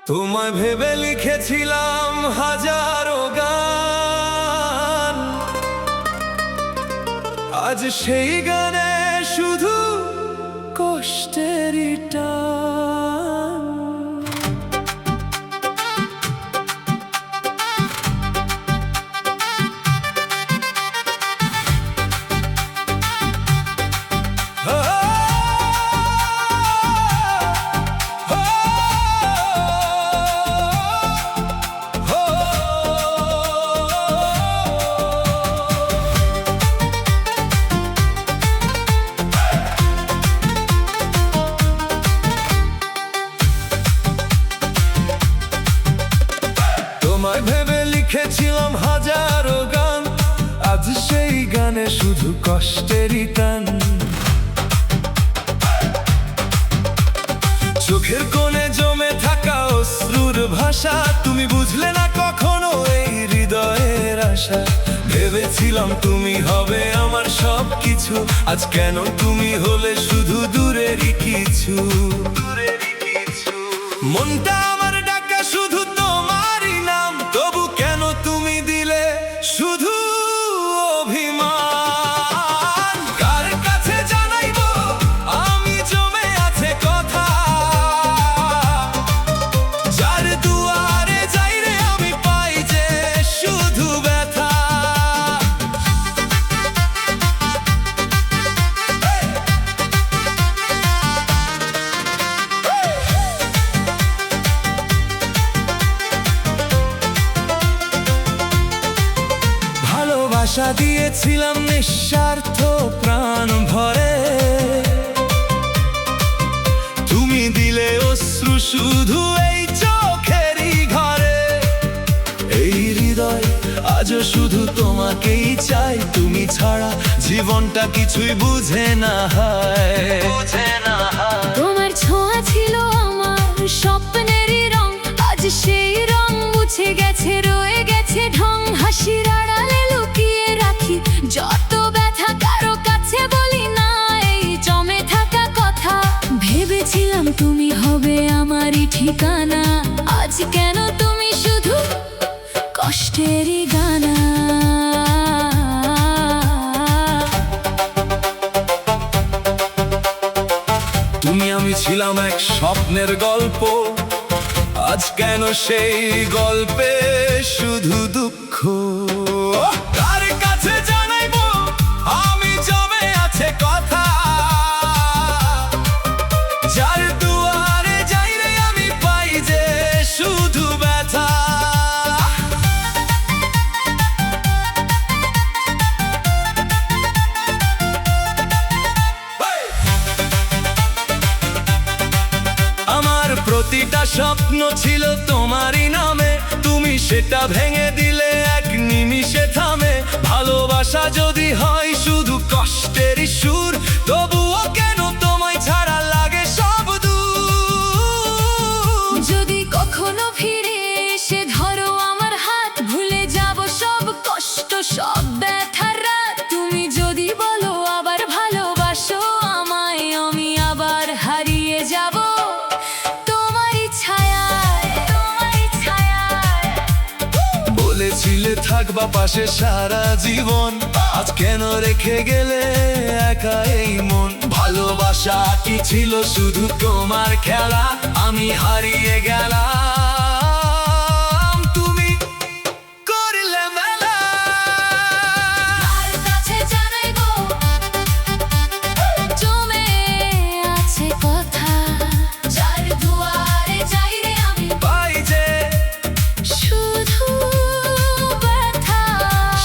তোমায় ভেবে লিখেছিলাম হাজারো গান, আজ সেই গানে শুধু কষ্টেরই টান। তোমায় ভেবে লিখেছিলাম হাজারো গান, আজ সেই গানে শুধু কষ্টেরই টান। চোখের কোণে জমে থাকা অশ্রুর ভাষা, তুমি বুঝলে না কখনো এই হৃদয়ের আশা। ভেবেছিলাম তুমি হবে আমার সবকিছু, আজ কেন তুমি হলে শুধু দূরেরই কিছু। মনটা আমার ডাকা শুধু তোমারই নাম, তবু কেন তুমি দিলে শুধু অভিমান। কার কাছে জানাইবো আমি জমে আছে কথা, যার দুয়ারে যাই রে আমি পাই যে শুধু ব্যথা। ভালোবাসা দিয়েছিলাম নিঃস্বার্থ প্রাণ ভরে, তুমি দিলে অশ্রু শুধু এই চোখেরই ঘরে। এই হৃদয় আজও শুধু তোমাকেই চাই, তুমি ছাড়া জীবনটা কিছুই বুঝে না হয়। তোমার ছোঁয়া ছিল আমার স্বপ্নেরই রং, আজ সেই রং মুছে গেছে, রয়ে গেছে ঢং। হাসির আড়ালে লুকিয়ে রাখি যত ব্যথা, কারো কাছে বলি না এই জমে থাকা কথা। ভেবেছিলাম তুমি হবে আমারই ঠিকানা, আজ কেন তুমি শুধু কষ্টেরই গানা। তুমি আমি ছিলাম এক স্বপ্নের গল্প, আজ কেন সেই গল্পে শুধু দুঃখ। কার কাছে জানাইবো আমি জমে আছে কথা, যার দুয়ারে যাই রে আমি পাই যে শুধু ব্যথা। আমার প্রতিটা স্বপ্ন ছিল তোমারই নামে, তুমি সেটা ভেঙে দিলে এক নিমিষে থামে। ভালোবাসা যদি হয় শুধু কষ্টেরই সুর, তবুও কেন তোমায় ছাড়া লাগে সব দূর। যদি কখনো ফিরে এসে ধরো আমার হাত, ভুলে যাব সব কষ্ট সব ব্যথার রাত। তুমি যদি বলো আবার ভালোবাসো আমায়, আমি আবার হারিয়ে যাব তোমারই ছায়ায়। বলেছিলে থাকবা পাশে সারা জীবন, আজ কেন রেখে গেলে একা এই মন। ভালোবাসা কি ছিল শুধু তোমার খেলা, আমি হারিয়ে গেলাম তুমি করলে মেলা। কার কাছে জানাইবো জমে আছে কথা, যার দুয়ারে যাই রে আমি পাই যে শুধু ব্যথা।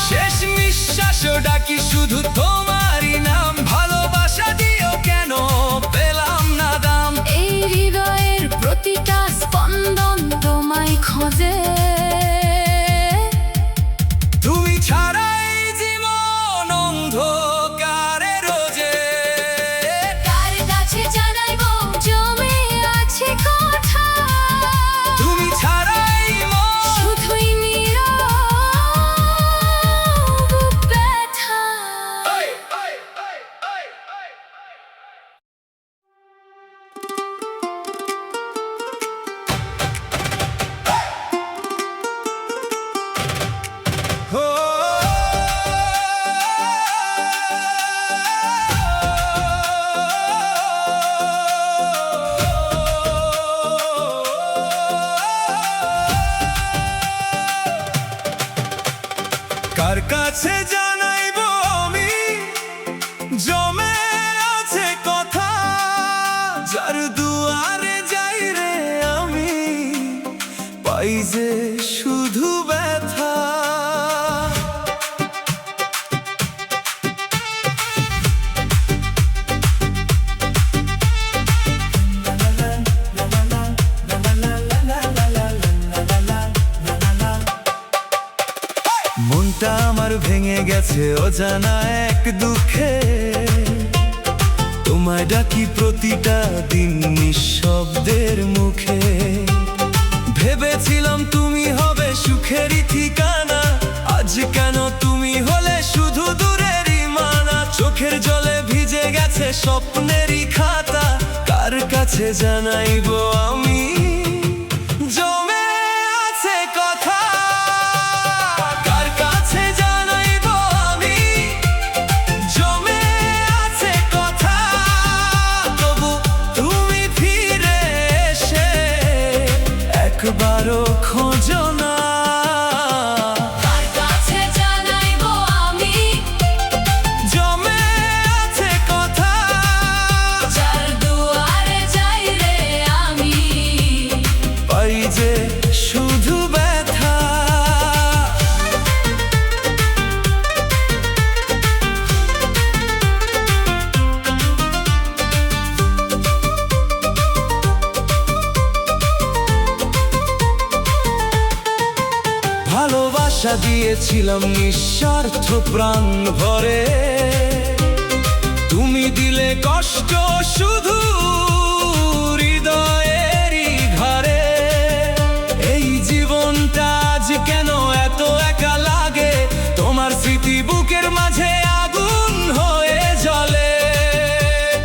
শেষ নিঃশ্বাসও ডাকি শুধু তোমারই নাম। ভালোবাসা দিও কেন পেলাম না দাম। এই হৃদয়ের প্রতিটা কাছে জানাইবো আমি, জমে আছে কথা, যার দুয়ারে যাই রে আমি, পাই যে শুধু ব্যথা। মনটা আমার ভেঙে গেছে অজানা এক দুঃখে, তোমায় ডাকি প্রতিটা দিন নিঃশব্দের মুখে। ভেবেছিলাম তুমি হবে সুখেরই ঠিকানা, আজ কেন তুমি হলে শুধু দূরেরই মানা। চোখের জলে ভিজে গেছে স্বপ্নেরই খাতা, কার কাছে জানাইবো আমি, জমে আছে কথা, কার কাছে জানাইবো আমি, জমে আছে কথা। তবু তুমি ফিরে এসে একবারও খোঁজো না। কার কাছে জানাইবো আমি, জমে আছে কথা, যার দুয়ারে যাই রে আমি, পাই যে শুধু ব্যথা। ভালোবাসা দিয়েছিলাম নিঃস্বার্থ প্রাণ ভরে, তুমি দিলে কষ্ট শুধু হৃদয়েরই ঘরে। এই জীবনটা আজ কেন এত একা লাগে, তোমার স্মৃতি বুকের মাঝে আগুন হয়ে জ্বলে।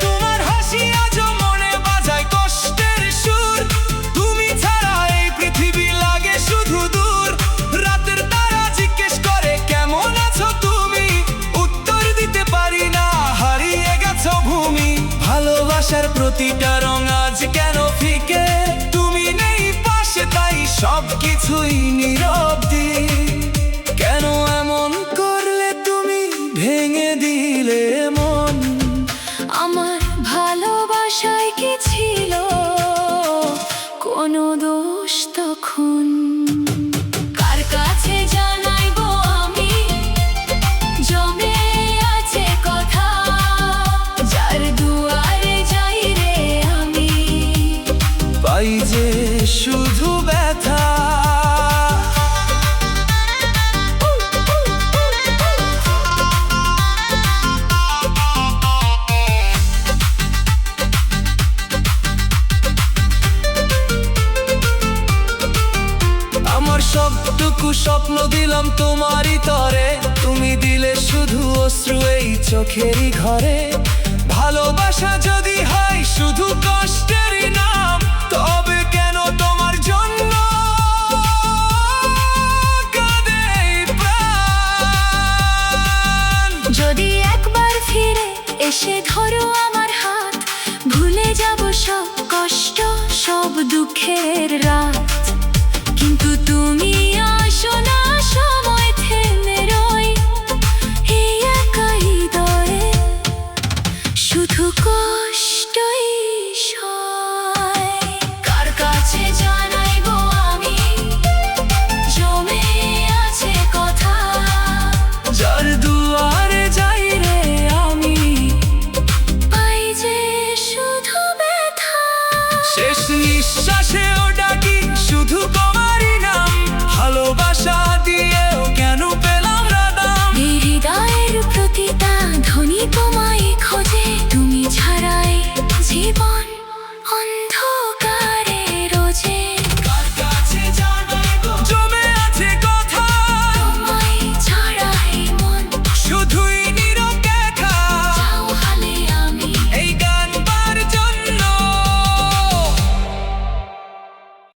তোমার হাসি আজও মনে বাজায় কষ্টের সুর, তুমি ছাড়া এই পৃথিবী লাগে শুধু দূর। রাতের তারা জিজ্ঞেস করে কেমন আছো তুমি, উত্তর দিতে পারি না, হারিয়ে গেছো ভূমি। ভালোবাসার প্রতিটা রং আজ কেন ফিকে, তুমি নেই পাশে তাই সবকিছুই নীরব দিন। কেন এমন করলে তুমি, ভেঙে দিলে মন। আমার ভালোবাসায় কি ছিল কোনো দোষ তখন? কার কাছে জানাইবো আমি, জমে আছে কথা, যার দুয়ারে যাই রে আমি, পাই যে শুধু ব্যথা। আমার সবটুকু স্বপ্ন দিলাম তোমারই তরে, তুমি দিলে শুধু অশ্রু এই চোখেরই ঘরে। ভালোবাসা যদি হয় শুধু কষ্টেরই নাম, তবে কেন তোমার জন্য কাঁদে এই প্রাণ। যদি একবার ফিরে এসে ধরো আমার হাত, ভুলে যাব সব কষ্ট সব দুঃখের রাত। কিন্তু তুমি আসো না, সময় থেমে রই এই একা হৃদয়ে, শুধু কষ্টই সয়। কার কাছে জানাইবো আমি, জমে আছে কথা, যার দুয়ারে যাই রে আমি, পাই যে শুধু ব্যথা। শেষ নিঃশ্বাসে